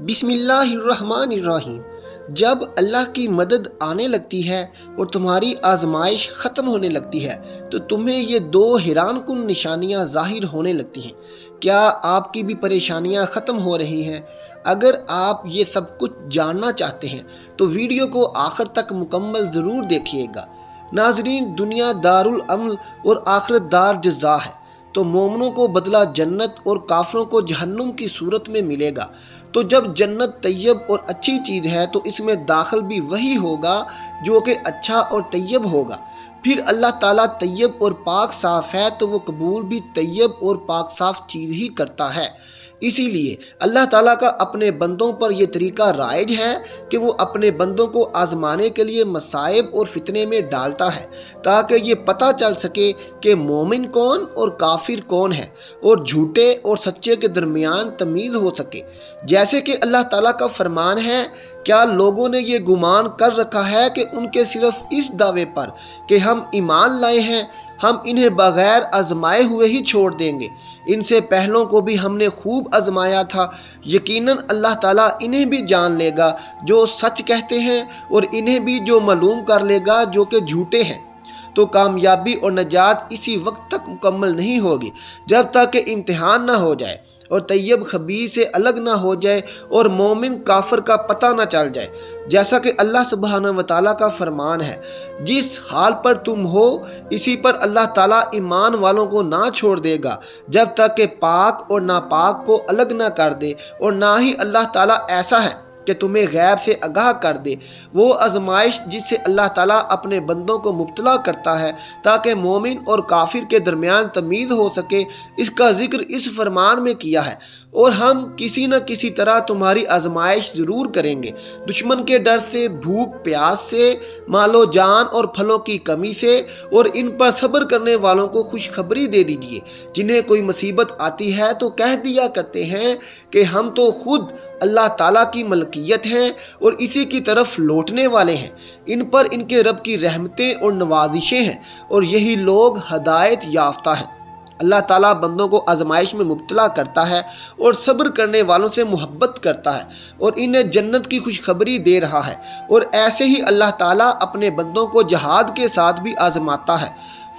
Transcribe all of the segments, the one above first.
بسم اللہ الرحمن الرحیم۔ جب اللہ کی مدد آنے لگتی ہے اور تمہاری آزمائش ختم ہونے لگتی ہے تو تمہیں یہ دو حیران کن نشانیاں ظاہر ہونے لگتی ہیں۔ کیا آپ کی بھی پریشانیاں ختم ہو رہی ہیں؟ اگر آپ یہ سب کچھ جاننا چاہتے ہیں تو ویڈیو کو آخر تک مکمل ضرور دیکھیے گا۔ ناظرین، دنیا دارالعمل اور آخرت دار جزا ہے، تو مومنوں کو بدلہ جنت اور کافروں کو جہنم کی صورت میں ملے گا۔ تو جب جنت طیب اور اچھی چیز ہے تو اس میں داخل بھی وہی ہوگا جو کہ اچھا اور طیب ہوگا۔ پھر اللہ تعالیٰ طیب اور پاک صاف ہے تو وہ قبول بھی طیب اور پاک صاف چیز ہی کرتا ہے۔ اسی لیے اللہ تعالیٰ کا اپنے بندوں پر یہ طریقہ رائج ہے کہ وہ اپنے بندوں کو آزمانے کے لیے مصائب اور فتنے میں ڈالتا ہے تاکہ یہ پتہ چل سکے کہ مومن کون اور کافر کون ہے اور جھوٹے اور سچے کے درمیان تمیز ہو سکے۔ جیسے کہ اللہ تعالیٰ کا فرمان ہے، کیا لوگوں نے یہ گمان کر رکھا ہے کہ ان کے صرف اس دعوے پر کہ ہم ایمان لائے ہیں ہم انہیں بغیر آزمائے ہوئے ہی چھوڑ دیں گے؟ ان سے پہلوں کو بھی ہم نے خوب آزمایا تھا۔ یقیناً اللہ تعالیٰ انہیں بھی جان لے گا جو سچ کہتے ہیں اور انہیں بھی جو معلوم کر لے گا جو کہ جھوٹے ہیں۔ تو کامیابی اور نجات اسی وقت تک مکمل نہیں ہوگی جب تک کہ امتحان نہ ہو جائے اور طیب خبیث سے الگ نہ ہو جائے اور مومن کافر کا پتہ نہ چل جائے۔ جیسا کہ اللہ سبحانہ و تعالیٰ کا فرمان ہے، جس حال پر تم ہو اسی پر اللہ تعالیٰ ایمان والوں کو نہ چھوڑ دے گا جب تک کہ پاک اور ناپاک کو الگ نہ کر دے، اور نہ ہی اللہ تعالیٰ ایسا ہے کہ تمہیں غیب سے آگاہ کر دے۔ وہ آزمائش جس سے اللہ تعالیٰ اپنے بندوں کو مبتلا کرتا ہے تاکہ مومن اور کافر کے درمیان تمیز ہو سکے، اس کا ذکر اس فرمان میں کیا ہے۔ اور ہم کسی نہ کسی طرح تمہاری آزمائش ضرور کریں گے، دشمن کے ڈر سے، بھوک پیاس سے، مال و جان اور پھلوں کی کمی سے، اور ان پر صبر کرنے والوں کو خوشخبری دے دیجیے۔ جنہیں کوئی مصیبت آتی ہے تو کہہ دیا کرتے ہیں کہ ہم تو خود اللہ تعالیٰ کی ملکیت ہیں اور اسی کی طرف لوٹنے والے ہیں، ان پر ان کے رب کی رحمتیں اور نوازشیں ہیں، اور یہی لوگ ہدایت یافتہ ہیں۔ اللہ تعالیٰ بندوں کو آزمائش میں مبتلا کرتا ہے اور صبر کرنے والوں سے محبت کرتا ہے اور انہیں جنت کی خوشخبری دے رہا ہے، اور ایسے ہی اللہ تعالیٰ اپنے بندوں کو جہاد کے ساتھ بھی آزماتا ہے۔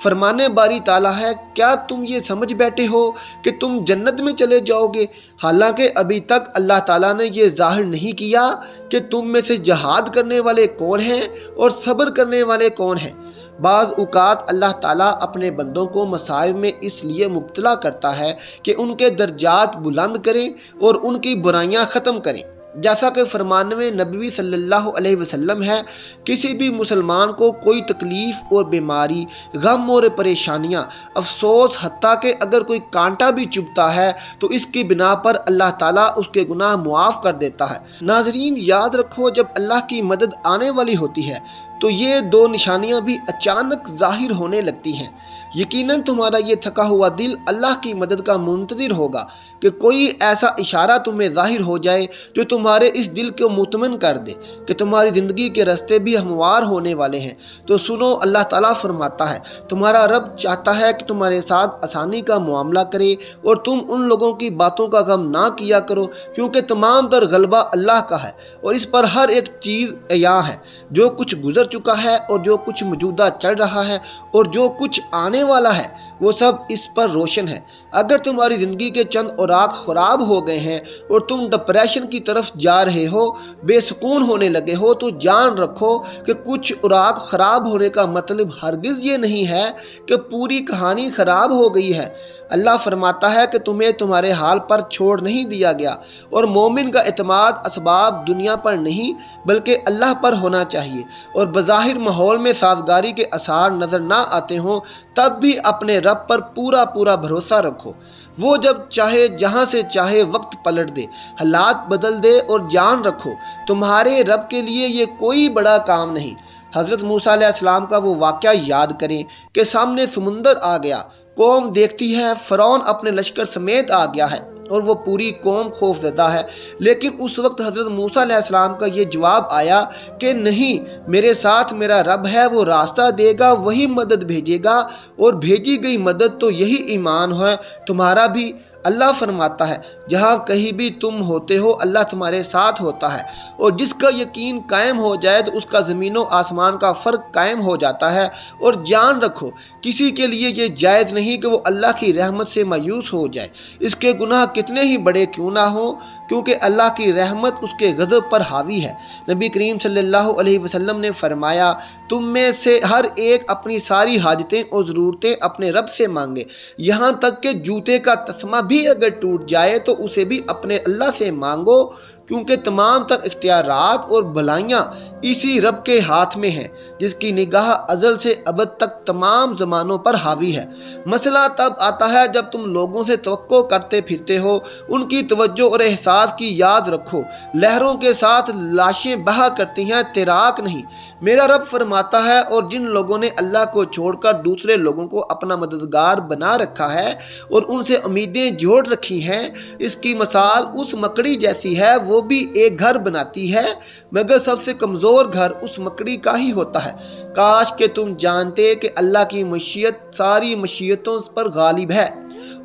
فرمانے باری تعالیٰ ہے، کیا تم یہ سمجھ بیٹھے ہو کہ تم جنت میں چلے جاؤ گے؟ حالانکہ ابھی تک اللہ تعالیٰ نے یہ ظاہر نہیں کیا کہ تم میں سے جہاد کرنے والے کون ہیں اور صبر کرنے والے کون ہیں۔ بعض اوقات اللہ تعالیٰ اپنے بندوں کو مصائب میں اس لیے مبتلا کرتا ہے کہ ان کے درجات بلند کریں اور ان کی برائیاں ختم کریں۔ جیسا کہ فرمان میں نبوی صلی اللہ علیہ وسلم ہے، کسی بھی مسلمان کو کوئی تکلیف اور بیماری، غم اور پریشانیاں، افسوس، حتیٰ کہ اگر کوئی کانٹا بھی چبھتا ہے تو اس کی بنا پر اللہ تعالیٰ اس کے گناہ معاف کر دیتا ہے۔ ناظرین، یاد رکھو، جب اللہ کی مدد آنے والی ہوتی ہے تو یہ دو نشانیاں بھی اچانک ظاہر ہونے لگتی ہیں۔ یقیناً تمہارا یہ تھکا ہوا دل اللہ کی مدد کا منتظر ہوگا کہ کوئی ایسا اشارہ تمہیں ظاہر ہو جائے جو تمہارے اس دل کو مطمئن کر دے کہ تمہاری زندگی کے راستے بھی ہموار ہونے والے ہیں۔ تو سنو، اللہ تعالیٰ فرماتا ہے، تمہارا رب چاہتا ہے کہ تمہارے ساتھ آسانی کا معاملہ کرے اور تم ان لوگوں کی باتوں کا غم نہ کیا کرو، کیونکہ تمام تر غلبہ اللہ کا ہے اور اس پر ہر ایک چیز عیاں ہے۔ جو کچھ گزر چکا ہے اور جو کچھ موجودہ چل رہا ہے اور جو کچھ آنے والا ہے وہ سب اس پر روشن ہے۔ اگر تمہاری زندگی کے چند اوراق خراب ہو گئے ہیں اور تم ڈپریشن کی طرف جا رہے ہو، بے سکون ہونے لگے ہو، تو جان رکھو کہ کچھ اوراق خراب ہونے کا مطلب ہرگز یہ نہیں ہے کہ پوری کہانی خراب ہو گئی ہے۔ اللہ فرماتا ہے کہ تمہیں تمہارے حال پر چھوڑ نہیں دیا گیا، اور مومن کا اعتماد اسباب دنیا پر نہیں بلکہ اللہ پر ہونا چاہیے، اور بظاہر ماحول میں سازگاری کے آثار نظر نہ آتے ہوں تب بھی اپنے رب پر پورا بھروسہ رکھو۔ وہ جب چاہے جہاں سے چاہے وقت پلٹ دے، حالات بدل دے، اور جان رکھو تمہارے رب کے لیے یہ کوئی بڑا کام نہیں۔ حضرت موسیٰ علیہ السلام کا وہ واقعہ یاد کریں کہ سامنے سمندر آ گیا، قوم دیکھتی ہے فرعون اپنے لشکر سمیت آ گیا ہے اور وہ پوری قوم خوف زدہ ہے، لیکن اس وقت حضرت موسیٰ علیہ السلام کا یہ جواب آیا کہ نہیں، میرے ساتھ میرا رب ہے، وہ راستہ دے گا، وہی مدد بھیجے گا، اور بھیجی گئی مدد تو یہی ایمان ہے۔ تمہارا بھی اللہ فرماتا ہے جہاں کہیں بھی تم ہوتے ہو اللہ تمہارے ساتھ ہوتا ہے، اور جس کا یقین قائم ہو جائے تو اس کا زمین و آسمان کا فرق قائم ہو جاتا ہے۔ اور جان رکھو کسی کے لیے یہ جائز نہیں کہ وہ اللہ کی رحمت سے مایوس ہو جائے، اس کے گناہ کتنے ہی بڑے کیوں نہ ہوں، کیونکہ اللہ کی رحمت اس کے غضب پر حاوی ہے۔ نبی کریم صلی اللہ علیہ وسلم نے فرمایا تم میں سے ہر ایک اپنی ساری حاجتیں اور ضرورتیں اپنے رب سے مانگے، یہاں تک کہ جوتے کا تسمہ بھی اگر ٹوٹ جائے تو اسے بھی اپنے اللہ سے مانگو، کیونکہ تمام تر اختیارات اور بھلائیاں اسی رب کے ہاتھ میں ہیں جس کی نگاہ ازل سے ابد تک تمام زمانوں پر حاوی ہے۔ مسئلہ تب آتا ہے جب تم لوگوں سے توقع کرتے پھرتے ہو، ان کی توجہ اور احساس کی یاد رکھو، لہروں کے ساتھ لاشیں بہا کرتی ہیں تیراک نہیں۔ میرا رب فرماتا ہے اور جن لوگوں نے اللہ کو چھوڑ کر دوسرے لوگوں کو اپنا مددگار بنا رکھا ہے اور ان سے امیدیں جوڑ رکھی ہیں، اس کی مثال اس مکڑی جیسی ہے، وہ بھی ایک گھر بناتی ہے مگر سب سے کمزور گھر اس مکڑی کا ہی ہوتا ہے۔ کاش کہ تم جانتے کہ اللہ کی مشیت ساری مشیتوں پر غالب ہے،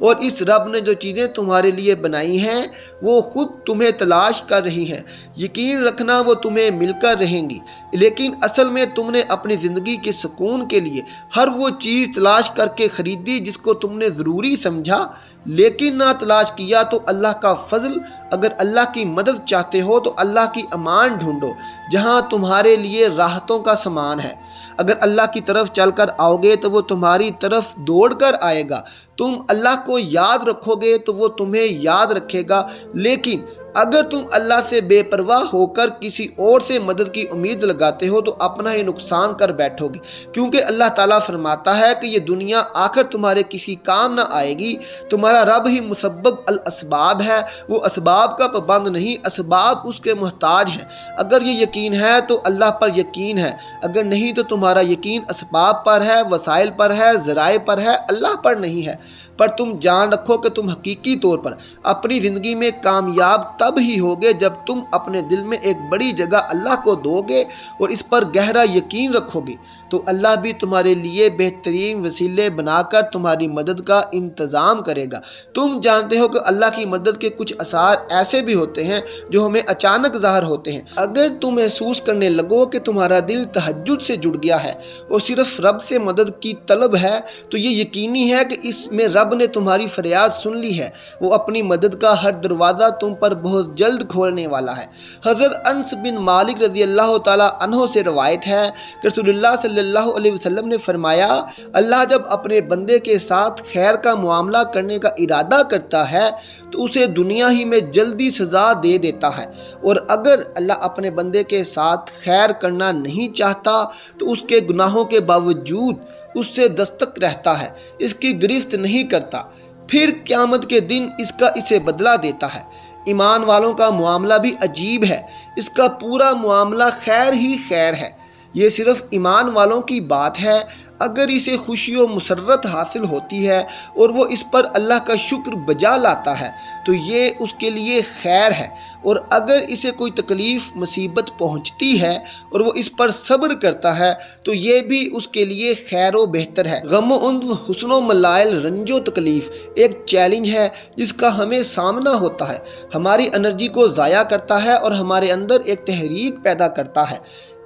اور اس رب نے جو چیزیں تمہارے لیے بنائی ہیں وہ خود تمہیں تلاش کر رہی ہیں۔ یقین رکھنا وہ تمہیں مل کر رہیں گی، لیکن اصل میں تم نے اپنی زندگی کے سکون کے لیے ہر وہ چیز تلاش کر کے خریدی جس کو تم نے ضروری سمجھا، لیکن نہ تلاش کیا تو اللہ کا فضل۔ اگر اللہ کی مدد چاہتے ہو تو اللہ کی امان ڈھونڈو جہاں تمہارے لیے راحتوں کا سامان ہے۔ اگر اللہ کی طرف چل کر آؤ گے تو وہ تمہاری طرف دوڑ کر آئے گا، تم اللہ کو یاد رکھو گے تو وہ تمہیں یاد رکھے گا، لیکن اگر تم اللہ سے بے پرواہ ہو کر کسی اور سے مدد کی امید لگاتے ہو تو اپنا ہی نقصان کر بیٹھو گے، کیونکہ اللہ تعالیٰ فرماتا ہے کہ یہ دنیا آخر تمہارے کسی کام نہ آئے گی۔ تمہارا رب ہی مسبب الاسباب ہے، وہ اسباب کا پابند نہیں، اسباب اس کے محتاج ہیں۔ اگر یہ یقین ہے تو اللہ پر یقین ہے، اگر نہیں تو تمہارا یقین اسباب پر ہے، وسائل پر ہے، ذرائع پر ہے، اللہ پر نہیں ہے۔ پر تم جان رکھو کہ تم حقیقی طور پر اپنی زندگی میں کامیاب تب ہی ہوگے جب تم اپنے دل میں ایک بڑی جگہ اللہ کو دو گے اور اس پر گہرا یقین رکھو گے، تو اللہ بھی تمہارے لیے بہترین وسیلے بنا کر تمہاری مدد کا انتظام کرے گا۔ تم جانتے ہو کہ اللہ کی مدد کے کچھ اثار ایسے بھی ہوتے ہیں جو ہمیں اچانک ظاہر ہوتے ہیں۔ اگر تم محسوس کرنے لگو کہ تمہارا دل تہجد سے جڑ گیا ہے اور صرف رب سے مدد کی طلب ہے، تو یہ یقینی ہے کہ اس میں رب نے تمہاری فریاد سن لی ہے، وہ اپنی مدد کا ہر دروازہ تم پر بہت جلد کھولنے والا ہے۔ حضرت انس بن مالک رضی اللہ تعالیٰ عنہ سے روایت ہے کہ رسول اللہ صلی اللہ علیہ وسلم نے فرمایا، اللہ جب اپنے بندے کے ساتھ خیر کا معاملہ کرنے کا ارادہ کرتا ہے تو اسے دنیا ہی میں جلدی سزا دے دیتا ہے، اور اگر اللہ اپنے بندے کے ساتھ خیر کرنا نہیں چاہتا تو اس کے گناہوں کے باوجود اس سے دستک رہتا ہے، اس کی گرفت نہیں کرتا، پھر قیامت کے دن اس کا اسے بدلہ دیتا ہے۔ ایمان والوں کا معاملہ بھی عجیب ہے، اس کا پورا معاملہ خیر ہی خیر ہے۔ یہ صرف ایمان والوں کی بات ہے۔ اگر اسے خوشی و مسرت حاصل ہوتی ہے اور وہ اس پر اللہ کا شکر بجا لاتا ہے تو یہ اس کے لیے خیر ہے، اور اگر اسے کوئی تکلیف مصیبت پہنچتی ہے اور وہ اس پر صبر کرتا ہے تو یہ بھی اس کے لیے خیر و بہتر ہے۔ غم و اندو، حسن و ملائل، رنج و تکلیف ایک چیلنج ہے جس کا ہمیں سامنا ہوتا ہے، ہماری انرجی کو ضائع کرتا ہے اور ہمارے اندر ایک تحریک پیدا کرتا ہے۔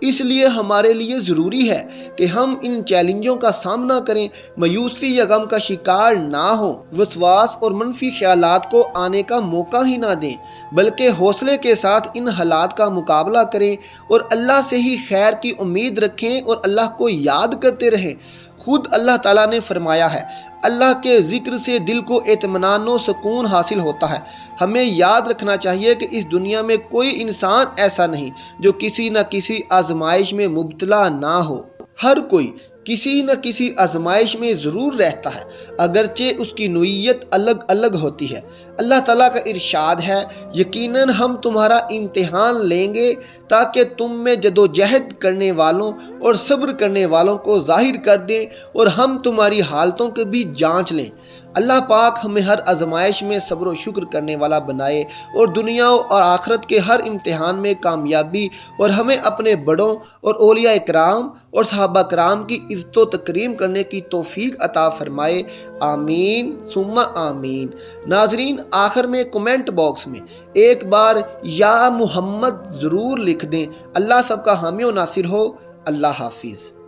اس لیے ہمارے لیے ضروری ہے کہ ہم ان چیلنجوں کا سامنا کریں، مایوسی یا غم کا شکار نہ ہوں، وسواس اور منفی خیالات کو آنے کا موقع ہی نہ دیں، بلکہ حوصلے کے ساتھ ان حالات کا مقابلہ کریں اور اللہ سے ہی خیر کی امید رکھیں اور اللہ کو یاد کرتے رہیں۔ خود اللہ تعالیٰ نے فرمایا ہے، اللہ کے ذکر سے دل کو اطمینان و سکون حاصل ہوتا ہے۔ ہمیں یاد رکھنا چاہیے کہ اس دنیا میں کوئی انسان ایسا نہیں جو کسی نہ کسی آزمائش میں مبتلا نہ ہو۔ ہر کوئی کسی نہ کسی آزمائش میں ضرور رہتا ہے، اگرچہ اس کی نوعیت الگ الگ ہوتی ہے۔ اللہ تعالیٰ کا ارشاد ہے، یقیناً ہم تمہارا امتحان لیں گے تاکہ تم میں جدوجہد کرنے والوں اور صبر کرنے والوں کو ظاہر کر دیں، اور ہم تمہاری حالتوں کی بھی جانچ لیں۔ اللہ پاک ہمیں ہر آزمائش میں صبر و شکر کرنے والا بنائے اور دنیا اور آخرت کے ہر امتحان میں کامیابی اور ہمیں اپنے بڑوں اور اولیاء اکرام اور صحابہ کرام کی عزت و تکریم کرنے کی توفیق عطا فرمائے، آمین ثم آمین۔ ناظرین، آخر میں کومنٹ باکس میں ایک بار یا محمد ضرور لکھ دیں۔ اللہ سب کا حامی و ناصر ہو۔ اللہ حافظ۔